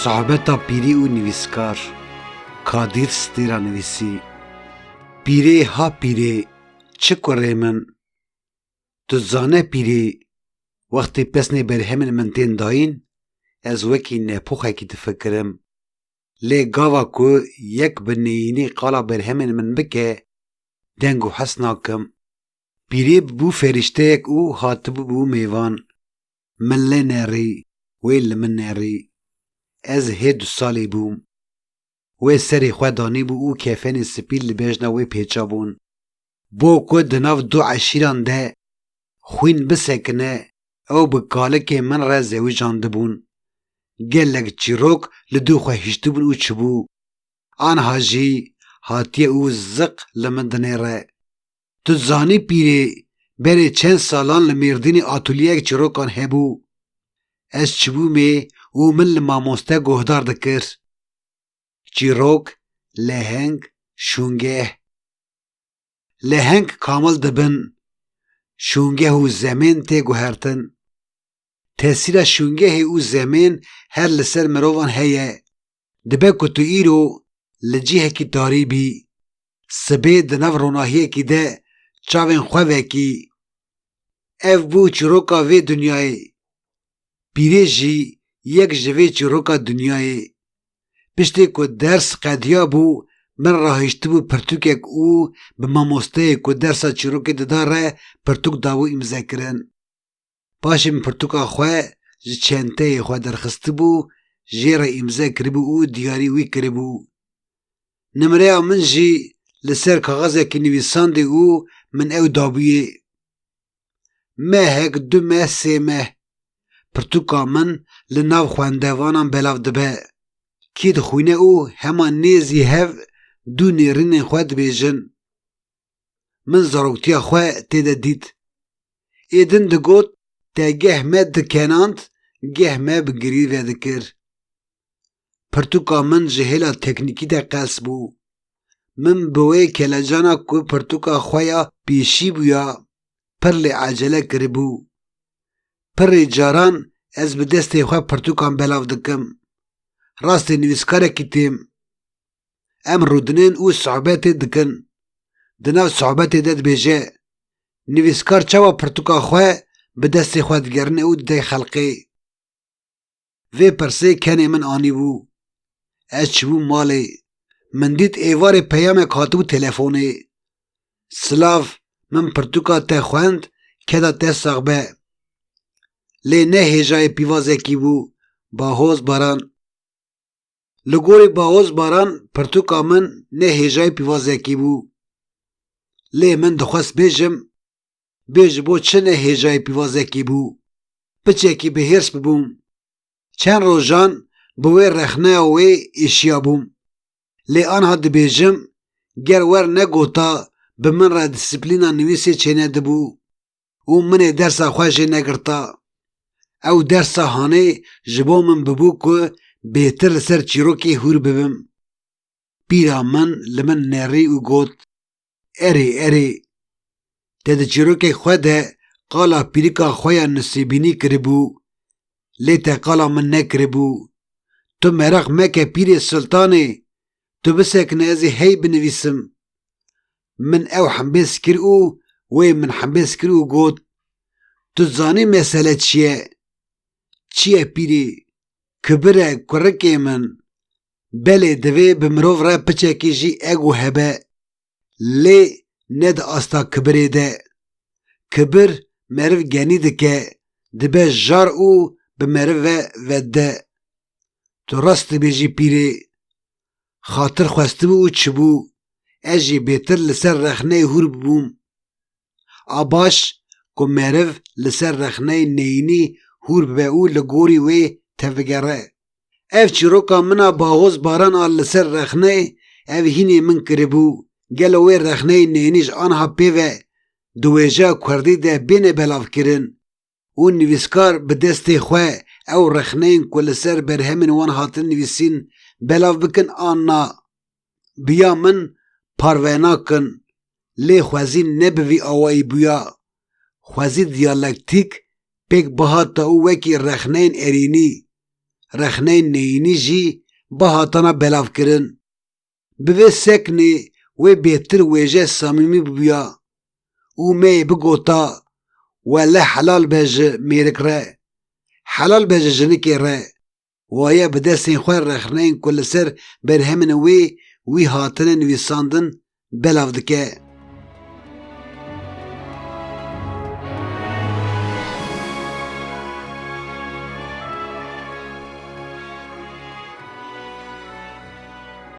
صحبتا پیری و نویسکار کادیر ستیرا نویسی. پیری ها پیری چه کره من تو زانه پیری وقتی پسنی برهمن من تین داین از وکی نپوخه کی تفکرم لی گاوا کو یک بنیینی قالا برهمن من بکه دنگو حسناکم. پیری بو فرشته یک او هاتبو بو میوان من لی نری ویل من نری از هدو سالی بوم وی سری خودانی بو او کفنی سپیل لبیجنا وی پیچا بون بو کو دناف دو عشیران ده خوین بسکنه او بکالک من را زوی جانده بون گلک چیروک لدو خواهشتو بون او چبو آنها جی هاتی او زق لمندنه را. تو زانی پیری بری چند سالان لمیردین آتولیک چیروکان هبو از چبو می او من لماموسته گهدار دکر چیروک لهنگ شونگه لهنگ کامل دبن شونگه او زمین تی گوهرتن تأثیر شونگه او زمین هر لسر مروان هیه دبه کتو ایرو لجیه کی داری بی سبه دنو روناهیه کی ده چاوین خواه کی اف بو چیروکا وی دنیای پیری جی یک جوی چیروکا دنیای پشتی که درس قدیا بو من راهشتی بو پرتوکک او به ماموسته که درسا چیروکی داره پرتوک داو امزا کرن پاشم پرتوکا خواه جی چنته خواه درخستی بو جیر امزا کربو او دیاری وی کربو نمره من جی لسر کاغذه که نویسان دی او من او دابویه مهک دو مه سه مه پرتوکا من لناو خواندوانم بلاو دبه کی دخوینه او همان نیزی هف دو نیرین خواه دبیجن من زاروکتیا خواه تیده دید ایدن دگوت تا گه مه دکناند گه مه بگری و دکر پرتوکا من جهیلا تکنیکی ده قلس بو من بوی کلجانا کو پرتوکا خواه پیشی بویا پر لی عجله کربو پر جاران از به دست خواه پرتوکان بلاو دکم راست نویسکاره کتیم ام رودنین او صحبت دکن دناو صحبت داد بیجه نویسکار چاوا پرتوکا خواه به دست خواه دگرنه او ده خلقی وی پرسه کنی من آنی بو از چبو مالی من دید ایوار پیام کاتبو تلفونی سلاف من پرتوکا ته خوند کدا ته ساقبه لی نه هجای پیوازه کی بو با حوز باران لگوری با حوز باران پرتوکا من نه هجای پیوازه کی بو لی من دخواست بیج بو چه نه هجای پیوازه کی بو پچه کی به هرس ببوم چند روزان بوی رخنه وی اشیا بوم لی آنها دبیجم گر ور نگوتا به من را دیسپلینا نویسی چینه دبو و من درسا خواهش نگرتا او درسا هانه جبو من ببو که بهتر سر چیروکی هور ببم پیرا من لمن نری و گوت اری تده چیروکی خواه ده قالا پیریکا خواه نصیبینی کربو لیتا قالا من نکربو تو مرق مکه پیری سلطانه تو بسکنه ازی هی بنویسم من او حنبیس کرو وی من حنبیس کرو گوت تو زانی مسئله چیه پیری کبره کرکی من بله دوی بمروف را پچه کی جی اگو هبه لی ند آستا کبره ده کبر مرف گنی دکه دبه جار او بمرف وده تو راست بیجی پیری خاطر خواسته بو چبو اجی بیتر لسر رخنه هور ببوم آباش که مرف لسر رخنه نینی هور ببه او لگوری وی تفگره اف چیروکا منا باغوز باران آل لسر رخنه اف هینی من کربو گل وی رخنه نینیش آنها پیوه دویجا کردی ده بین بلاف کرن او نویسکار به دست خواه او رخنه که لسر برهمن وان هاتن نویسین بلاف بکن آننا بیا من پاروینا کن لی خوازی نبوی آوائی بیا خوازی دیالکتیک پیک بهات تا او وکی رخنین ارینی رخنین نینی جی بهاتنا بلاف کرن بوی سکنی و بیتر ویجه سامیمی ببیا او می بگوتا ولی حلال بیج میرک ره حلال بیج جنکی ره ویا بده سین خواه رخنین کل سر بر همین وی هاتنن وی ساندن بلاف دکه